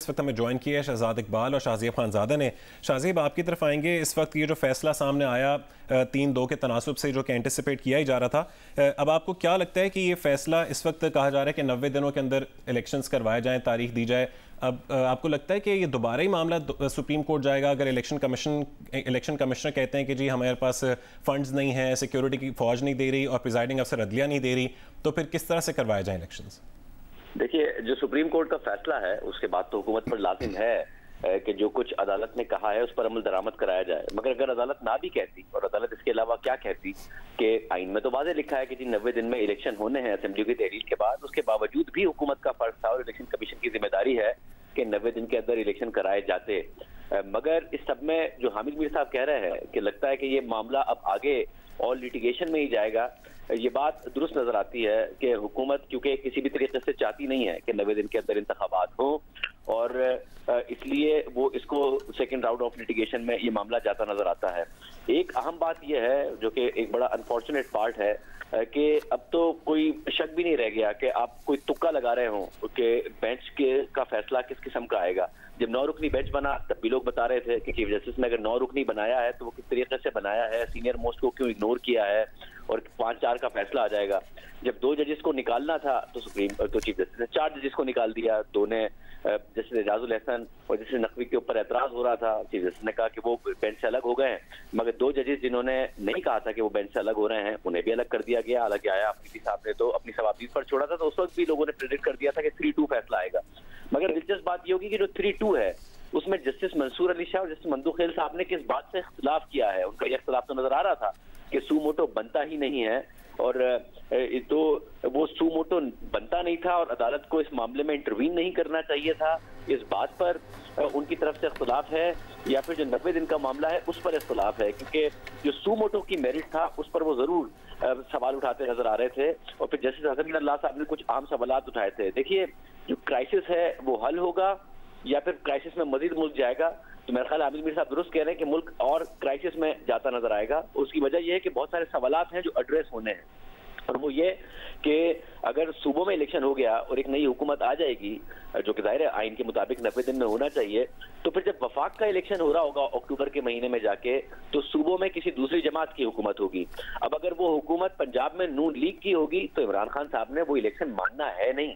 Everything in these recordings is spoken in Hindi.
इस वक्त हमें ज्वाइन किया है शहजाद इकबाल और शाहज़ेब खानज़ादा ने। शाहज़ेब, आपकी तरफ आएंगे। इस वक्त ये जो फैसला सामने आया 3-2 के तनासुब से, जो कि एंटिसिपेट किया ही जा रहा था, अब आपको क्या लगता है कि ये फैसला इस वक्त कहा जा रहा है कि 90 दिनों के अंदर इलेक्शंस करवाए जाएँ, तारीख दी जाए, अब आपको लगता है कि ये दोबारा ही मामला सुप्रीम कोर्ट जाएगा? अगर इलेक्शन कमिश्नर कहते हैं कि जी हमारे पास फंड्स नहीं हैं, सिक्योरिटी की फौज नहीं दे रही और प्रिजाइडिंग अफसर अदलिया नहीं दे रही, तो फिर किस तरह से करवाए जाएं इलेक्शंस? देखिए, जो सुप्रीम कोर्ट का फैसला है उसके बाद तो हुकूमत पर लाजिम है कि जो कुछ अदालत ने कहा है उस पर अमल दरामद कराया जाए। मगर अगर अदालत ना भी कहती, और अदालत इसके अलावा क्या कहती कि आइन में तो वाज़ेह लिखा है कि जी 90 दिन में इलेक्शन होने हैं असेंबली की तहरीर के बाद, उसके बावजूद भी हुकूमत का फर्ज था और इलेक्शन कमीशन की जिम्मेदारी है कि 90 दिन के अंदर इलेक्शन कराए जाते। मगर इस सब में जो हामिद मीर साहब कह रहे हैं कि लगता है कि ये मामला अब आगे और लिटिगेशन में ही जाएगा, ये बात दुरुस्त नजर आती है कि हुकूमत क्योंकि किसी भी तरीके से चाहती नहीं है कि 90 दिन के अंदर इंतखाबात हो, और इसलिए वो इसको सेकंड राउंड ऑफ लिटिगेशन में ये मामला जाता नजर आता है। एक अहम बात यह है, जो कि एक बड़ा अनफॉर्चुनेट पार्ट है, कि अब तो कोई शक भी नहीं रह गया कि आप कोई तुक्का लगा रहे हो कि बेंच का फैसला किस किस्म का आएगा। जब 9 रुकनी बेंच बना तब भी लोग बता रहे थे कि चीफ जस्टिस ने अगर 9 रुकनी बनाया है तो वो किस तरीके से बनाया है, सीनियर मोस्ट को क्यों इग्नोर किया है, और 5-4 का फैसला आ जाएगा। जब 2 जजेस को निकालना था तो चीफ जस्टिस ने 4 जजेस को निकाल दिया। 2 ने जस्टिस एजाजुल हसन और जस्टिस नकवी के ऊपर एतराज हो रहा था, चीफ जस्टिस ने कहा कि वो बेंच से अलग हो गए हैं। मगर 2 जजेस जिन्होंने नहीं कहा था कि वो बेंच से अलग हो रहे हैं, उन्हें भी अलग कर दिया गया। हालांकि आया अफरीदी साहब ने तो अपनी सवाबदीद पर छोड़ा था, तो उस वक्त भी लोगों ने प्रेडिक्ट कर दिया था कि 3-2 फैसला आएगा। मगर दिलचस्प बात ये होगी कि जो 3-2 है उसमें जस्टिस मंसूर अली शाह और जस्टिस मंदूखेल साहब ने किस बात से इख्तिलाफ किया है। उनका यह इख्तिलाफ तो नजर आ रहा था कि सू मोटो बनता ही नहीं है, और तो वो सू मोटो बनता नहीं था और अदालत को इस मामले में इंटरवीन नहीं करना चाहिए था। इस बात पर उनकी तरफ से इख्तिलाफ है, या फिर जो 90 दिन का मामला है उस पर इख्तिलाफ है, क्योंकि जो सू मोटो की मेरिट था उस पर वो जरूर सवाल उठाते नजर आ रहे थे। और फिर जस्टिस हसन अल्लाह साहब ने कुछ आम सवालात उठाए थे। देखिए, जो क्राइसिस है वो हल होगा या फिर क्राइसिस में मजीद मुल्क जाएगा, तो मेरा ख्याल हामिद मीर साहब दुरुस्त कह रहे हैं कि मुल्क और क्राइसिस में जाता नजर आएगा। उसकी वजह यह है कि बहुत सारे सवालात हैं जो एड्रेस होने हैं, और वो ये कि अगर सूबों में इलेक्शन हो गया और एक नई हुकूमत आ जाएगी, जो कि जाहिर है आइन के मुताबिक 90 दिन में होना चाहिए, तो फिर जब वफाक का इलेक्शन हो रहा होगा अक्टूबर के महीने में जाके, तो सूबों में किसी दूसरी जमात की हुकूमत होगी। अब अगर वो हुकूमत पंजाब में नून लीग की होगी तो इमरान खान साहब ने वो इलेक्शन मानना है नहीं।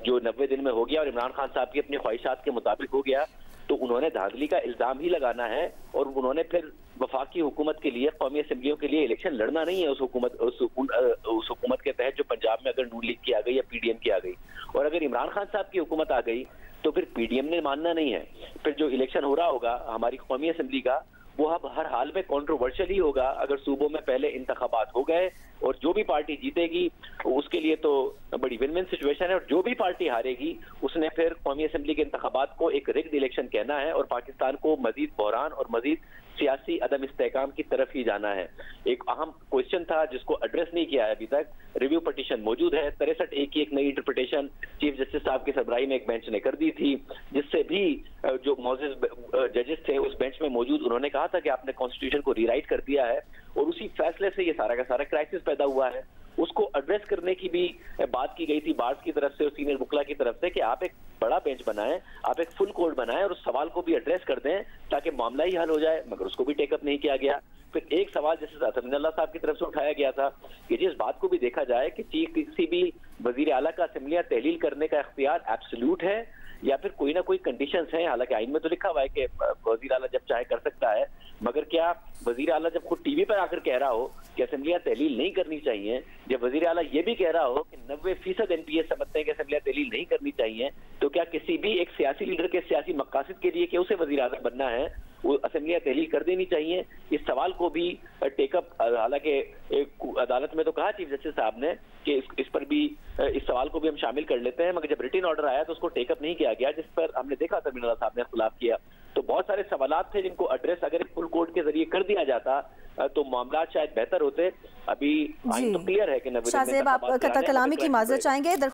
जो 90 दिन में हो गया और इमरान खान साहब की अपनी ख्वाहिशात के मुताबिक हो गया, तो उन्होंने धांधली का इल्जाम ही लगाना है, और उन्होंने फिर वफाकी हुकूमत के लिए, कौमी असम्बलियों के लिए इलेक्शन लड़ना नहीं है उस हुकूमत के तहत जो पंजाब में अगर नून लीग की आ गई या पीडीएम की आ गई। और अगर इमरान खान साहब की हुकूमत आ गई तो फिर पीडीएम ने मानना नहीं है। फिर जो इलेक्शन हो रहा होगा हमारी कौमी असम्बली का, वो अब हर हाल में कॉन्ट्रोवर्शियल ही होगा। अगर सूबों में पहले इंतखाबात हो गए और जो भी पार्टी जीतेगी उसके लिए तो बड़ी विन विन सिचुएशन है, और जो भी पार्टी हारेगी उसने फिर कौमी असम्बली के इंतखाबात को एक रिग्ड इलेक्शन कहना है, और पाकिस्तान को मजीद बहरान और मजीद सियासी अदम इस्तेहकाम की तरफ ही जाना है। एक अहम क्वेश्चन था जिसको एड्रेस नहीं किया है अभी तक। रिव्यू पटिशन मौजूद है 63A की एक नई इंटरप्रिटेशन चीफ जस्टिस साहब की सरबराही में एक बेंच ने कर दी थी, जिससे भी जो मौजूद जजेस थे उस बेंच में मौजूद, उन्होंने कहा था कि आपने कॉन्स्टिट्यूशन को रीराइट कर दिया है, और उसी फैसले से ये सारा का सारा क्राइसिस पैदा हुआ है। उसको एड्रेस करने की भी बात की गई थी बार्स की तरफ से और सीनियर वकला की तरफ से कि आप एक बड़ा बेंच बनाएं, आप एक फुल कोर्ट बनाएं और उस सवाल को भी एड्रेस कर दें ताकि मामला ही हल हो जाए। मगर उसको भी टेकअप नहीं किया गया। फिर एक सवाल जैसे हसन साहब की तरफ से उठाया गया था कि जिस बात को भी देखा जाए कि किसी भी वजीर आला का असम्बलियां तहलील करने का इख्तियार एब्सोल्यूट है या फिर कोई ना कोई कंडीशंस हैं। हालांकि आइन में तो लिखा हुआ है कि वजीर आला जब चाहे कर सकता है, मगर क्या वजीर आला जब खुद टीवी पर आकर कह रहा हो कि असम्बलियां तहलील नहीं करनी चाहिए, जब वजीर आला ये भी कह रहा हो कि 90% एनपीए समझते हैं कि असम्बलियां तहलील नहीं करनी चाहिए, तो क्या किसी भी एक सियासी लीडर के सियासी मकासद के लिए कि उसे वजीर आला बनना है, वो असम्बलियां तहलील कर देनी चाहिए? इस सवाल को भी टेकअप, हालांकि अदालत में तो कहा चीफ जस्टिस साहब ने कि इस पर भी, इस सवाल को भी हम शामिल कर लेते हैं, मगर जब रिटन ऑर्डर आया तो उसको टेकअप नहीं किया गया, जिस पर हमने देखा था मीनाला साहब ने खिलाफ किया। तो बहुत सारे सवालात थे जिनको एड्रेस अगर एक फुल कोर्ट के जरिए कर दिया जाता तो मामला शायद बेहतर होते। अभी आइन तो क्लियर है कि 90 शाहज़ेब, आप कता कलामी की माजरत चाहेंगे।